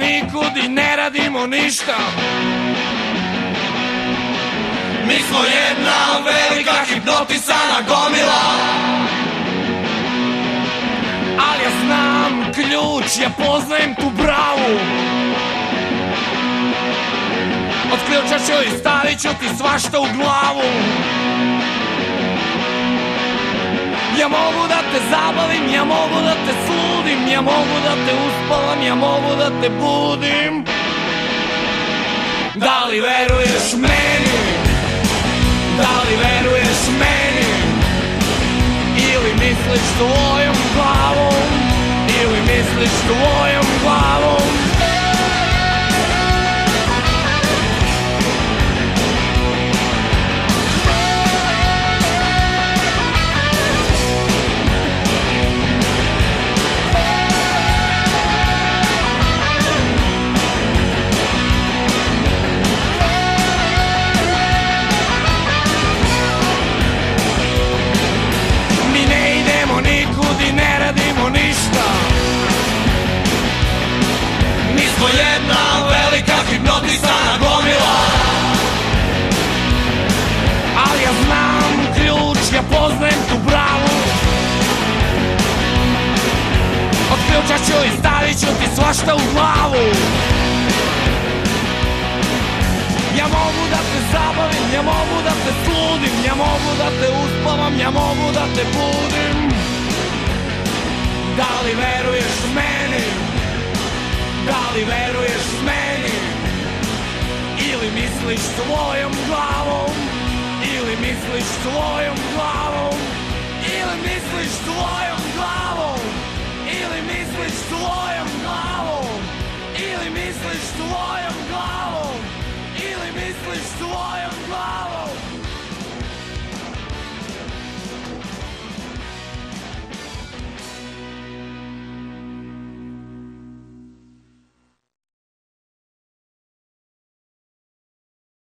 nikud i ne radimo ništa. Mi smo jedna velika hipnotisana gomila. Ali ja znam ključ, ja poznajem tu bravu. Od ključa ću i stavit ću ti svašta u glavu. Ja mogu da te zabavim, ja mogu da te sludim, ja mogu da te uspavam, ja mogu da te budim. Da li veruješ meni? Da li veruješ meni? Ili misliš tvojom glavom? Ili misliš tvojom glavom? Ne radimo ništa. Mi smo jedna velika hipnotisana gomila. Ali ja znam ključ, ja poznajem tu bravu. Od ključa ću i stavit ću ti svašta u glavu. Ja mogu da te zabavim, ja mogu da te sludim, ja mogu da te uspavam, ja mogu da te budim. Da li veruješ meni? Da li veruješ meni? Ili misliš svojom glavom? Ili misliš svojom glavom? Ili misliš svojom glavom? Ili misliš svojom glavom? Ili misliš svojom glavom?